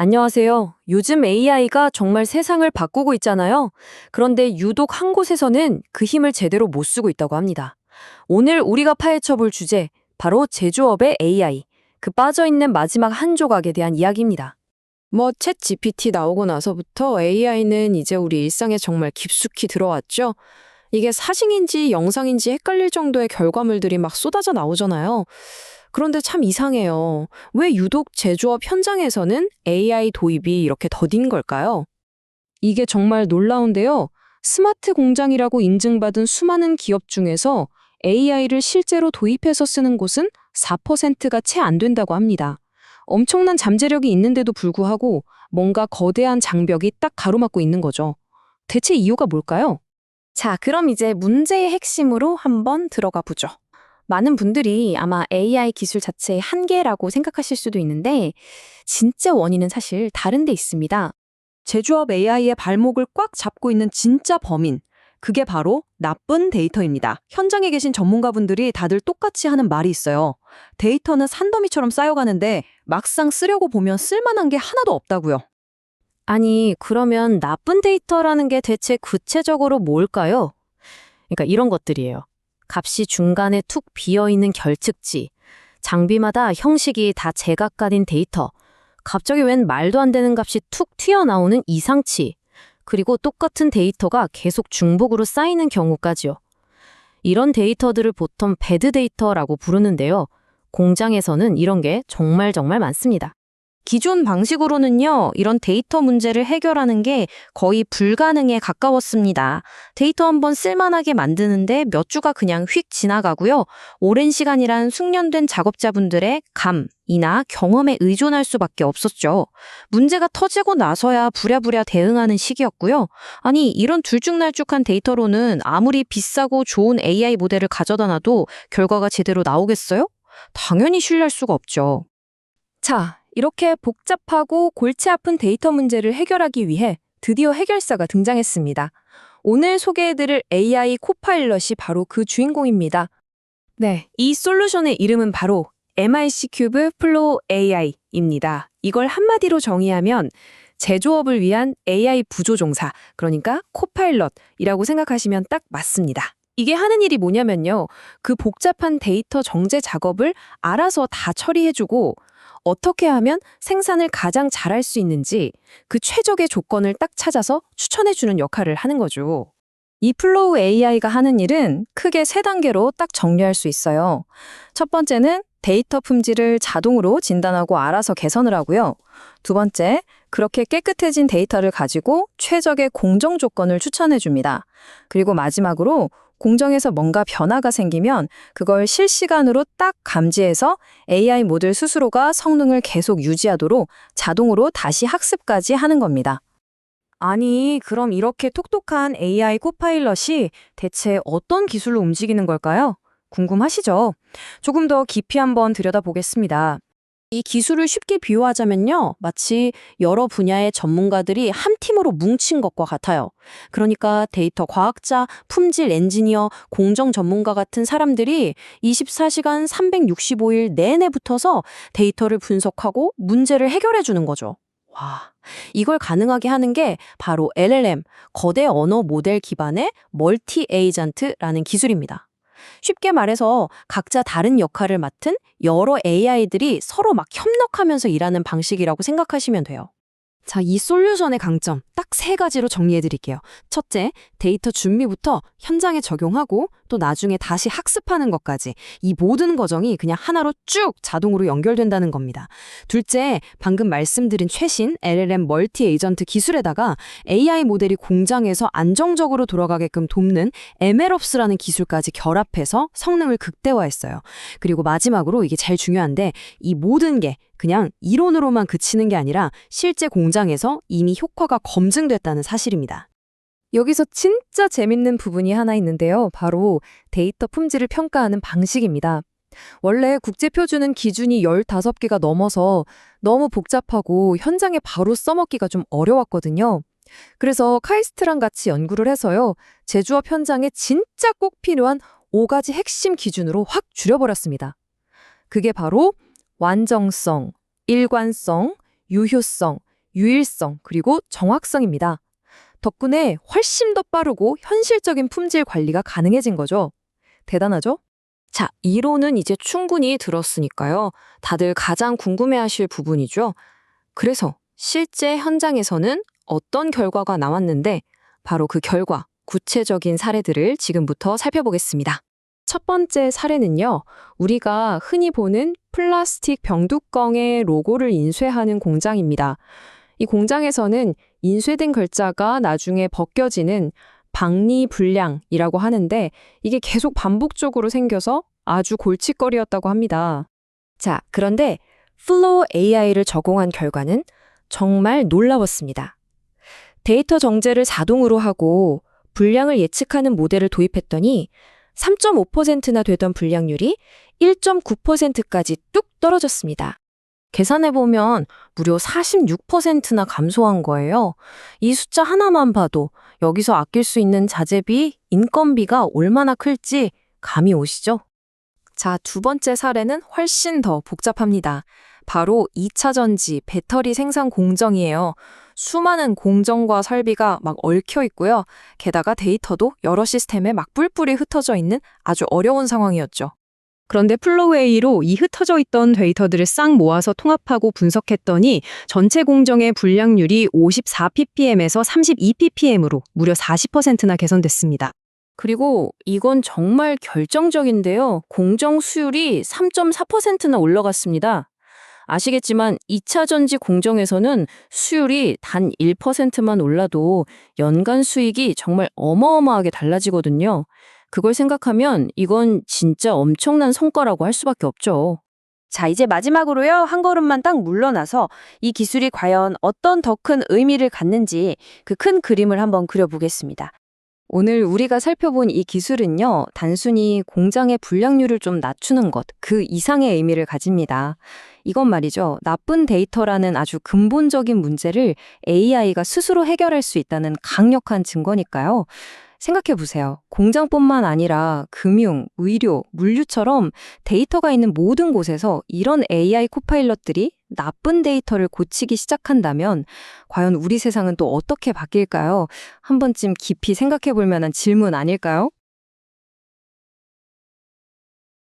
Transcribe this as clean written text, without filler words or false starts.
안녕하세요. 요즘 AI가 정말 세상을 바꾸고 있잖아요. 그런데 유독 한 곳에서는 그 힘을 제대로 못 쓰고 있다고 합니다. 오늘 우리가 파헤쳐 볼 주제, 바로 제조업의 AI, 그 빠져있는 마지막 한 조각에 대한 이야기입니다. 챗 GPT 나오고 나서부터 AI는 이제 우리 일상에 정말 깊숙이 들어왔죠. 이게 사진인지 영상인지 헷갈릴 정도의 결과물들이 막 쏟아져 나오잖아요. 그런데 참 이상해요. 왜 유독 제조업 현장에서는 AI 도입이 이렇게 더딘 걸까요? 이게 정말 놀라운데요. 스마트 공장이라고 인증받은 수많은 기업 중에서 AI를 실제로 도입해서 쓰는 곳은 4%가 채 안 된다고 합니다. 엄청난 잠재력이 있는데도 불구하고 뭔가 거대한 장벽이 딱 가로막고 있는 거죠. 대체 이유가 뭘까요? 자, 그럼 이제 문제의 핵심으로 한번 들어가 보죠. 많은 분들이 아마 AI 기술 자체의 한계라고 생각하실 수도 있는데, 진짜 원인은 사실 다른 데 있습니다. 제조업 AI의 발목을 꽉 잡고 있는 진짜 범인. 그게 바로 나쁜 데이터입니다. 현장에 계신 전문가분들이 다들 똑같이 하는 말이 있어요. 데이터는 산더미처럼 쌓여가는데 막상 쓰려고 보면 쓸만한 게 하나도 없다고요. 아니, 그러면 나쁜 데이터라는 게 대체 구체적으로 뭘까요? 그러니까 이런 것들이에요. 값이 중간에 툭 비어있는 결측지, 장비마다 형식이 다 제각각인 데이터, 갑자기 웬 말도 안 되는 값이 툭 튀어나오는 이상치, 그리고 똑같은 데이터가 계속 중복으로 쌓이는 경우까지요. 이런 데이터들을 보통 배드 데이터라고 부르는데요. 공장에서는 이런 게 정말 많습니다. 기존 방식으로는요, 이런 데이터 문제를 해결하는 게 거의 불가능에 가까웠습니다. 데이터 한번 쓸만하게 만드는데 몇 주가 그냥 휙 지나가고요. 오랜 시간이란 숙련된 작업자분들의 감이나 경험에 의존할 수밖에 없었죠. 문제가 터지고 나서야 부랴부랴 대응하는 시기였고요. 아니, 이런 들쭉날쭉한 데이터로는 아무리 비싸고 좋은 AI 모델을 가져다 놔도 결과가 제대로 나오겠어요? 당연히 신뢰할 수가 없죠. 자, 이렇게 복잡하고 골치 아픈 데이터 문제를 해결하기 위해 드디어 해결사가 등장했습니다. 오늘 소개해드릴 AI 코파일럿이 바로 그 주인공입니다. 네, 이 솔루션의 이름은 바로 MIC 큐브 플로우 AI입니다. 이걸 한마디로 정의하면 제조업을 위한 AI 부조종사, 그러니까 코파일럿이라고 생각하시면 딱 맞습니다. 이게 하는 일이 뭐냐면요. 그 복잡한 데이터 정제 작업을 알아서 다 처리해주고 어떻게 하면 생산을 가장 잘할 수 있는지 그 최적의 조건을 딱 찾아서 추천해주는 역할을 하는 거죠. 이 플로우 AI가 하는 일은 크게 세 단계로 딱 정리할 수 있어요. 첫 번째는 데이터 품질을 자동으로 진단하고 알아서 개선을 하고요. 두 번째, 그렇게 깨끗해진 데이터를 가지고 최적의 공정 조건을 추천해 줍니다. 그리고 마지막으로 공정에서 뭔가 변화가 생기면 그걸 실시간으로 딱 감지해서 AI 모델 스스로가 성능을 계속 유지하도록 자동으로 다시 학습까지 하는 겁니다. 아니, 그럼 이렇게 똑똑한 AI 코파일럿이 대체 어떤 기술로 움직이는 걸까요? 궁금하시죠? 조금 더 깊이 한번 들여다보겠습니다. 이 기술을 쉽게 비유하자면요. 마치 여러 분야의 전문가들이 한 팀으로 뭉친 것과 같아요. 그러니까 데이터 과학자, 품질 엔지니어, 공정 전문가 같은 사람들이 24시간 365일 내내 붙어서 데이터를 분석하고 문제를 해결해 주는 거죠. 와, 이걸 가능하게 하는 게 바로 LLM, 거대 언어 모델 기반의 멀티 에이전트라는 기술입니다. 쉽게 말해서 각자 다른 역할을 맡은 여러 AI들이 서로 막 협력하면서 일하는 방식이라고 생각하시면 돼요. 자, 이 솔루션의 강점 딱 세 가지로 정리해 드릴게요. 첫째, 데이터 준비부터 현장에 적용하고 또 나중에 다시 학습하는 것까지 이 모든 과정이 그냥 하나로 쭉 자동으로 연결된다는 겁니다. 둘째, 방금 말씀드린 최신 LLM 멀티 에이전트 기술에다가 AI 모델이 공장에서 안정적으로 돌아가게끔 돕는 MLOps라는 기술까지 결합해서 성능을 극대화했어요. 그리고 마지막으로 이게 제일 중요한데 이 모든 게 그냥 이론으로만 그치는 게 아니라 실제 공장에서 이미 효과가 검증됐다는 사실입니다. 여기서 진짜 재밌는 부분이 하나 있는데요. 바로 데이터 품질을 평가하는 방식입니다. 원래 국제표준은 기준이 15개가 넘어서 너무 복잡하고 현장에 바로 써먹기가 좀 어려웠거든요. 그래서 카이스트랑 같이 연구를 해서요. 제조업 현장에 진짜 꼭 필요한 5가지 핵심 기준으로 확 줄여버렸습니다. 그게 바로 완정성, 일관성, 유효성, 유일성, 그리고 정확성입니다. 덕분에 훨씬 더 빠르고 현실적인 품질 관리가 가능해진 거죠. 대단하죠? 자, 이론은 이제 충분히 들었으니까요. 다들 가장 궁금해하실 부분이죠. 그래서 실제 현장에서는 어떤 결과가 나왔는데 바로 그 결과, 구체적인 사례들을 지금부터 살펴보겠습니다. 첫 번째 사례는요, 우리가 흔히 보는 플라스틱 병뚜껑에 로고를 인쇄하는 공장입니다. 이 공장에서는 인쇄된 글자가 나중에 벗겨지는 박리불량이라고 하는데 이게 계속 반복적으로 생겨서 아주 골칫거리였다고 합니다. 자, 그런데 플로우 AI를 적용한 결과는 정말 놀라웠습니다. 데이터 정제를 자동으로 하고 불량을 예측하는 모델을 도입했더니 3.5%나 되던 불량률이 1.9%까지 뚝 떨어졌습니다. 계산해보면 무려 46%나 감소한 거예요. 이 숫자 하나만 봐도 여기서 아낄 수 있는 자재비, 인건비가 얼마나 클지 감이 오시죠? 자, 두 번째 사례는 훨씬 더 복잡합니다. 바로 2차 전지 배터리 생산 공정이에요. 수많은 공정과 설비가 막 얽혀 있고요. 게다가 데이터도 여러 시스템에 막 뿔뿔이 흩어져 있는 아주 어려운 상황이었죠. 그런데 플로우AI로 이 흩어져 있던 데이터들을 싹 모아서 통합하고 분석했더니 전체 공정의 불량률이 54ppm에서 32ppm으로 무려 40%나 개선됐습니다. 그리고 이건 정말 결정적인데요. 공정 수율이 3.4%나 올라갔습니다. 아시겠지만 2차 전지 공정에서는 수율이 단 1%만 올라도 연간 수익이 정말 어마어마하게 달라지거든요. 그걸 생각하면 이건 진짜 엄청난 성과라고 할 수밖에 없죠. 자, 이제 마지막으로요. 한 걸음만 딱 물러나서 이 기술이 과연 어떤 더 큰 의미를 갖는지 그 큰 그림을 한번 그려보겠습니다. 오늘 우리가 살펴본 이 기술은요, 단순히 공장의 불량률을 좀 낮추는 것, 그 이상의 의미를 가집니다. 이건 말이죠, 나쁜 데이터라는 아주 근본적인 문제를 AI가 스스로 해결할 수 있다는 강력한 증거니까요. 생각해 보세요. 공장뿐만 아니라 금융, 의료, 물류처럼 데이터가 있는 모든 곳에서 이런 AI 코파일럿들이 나쁜 데이터를 고치기 시작한다면 과연 우리 세상은 또 어떻게 바뀔까요? 한 번쯤 깊이 생각해 볼 만한 질문 아닐까요?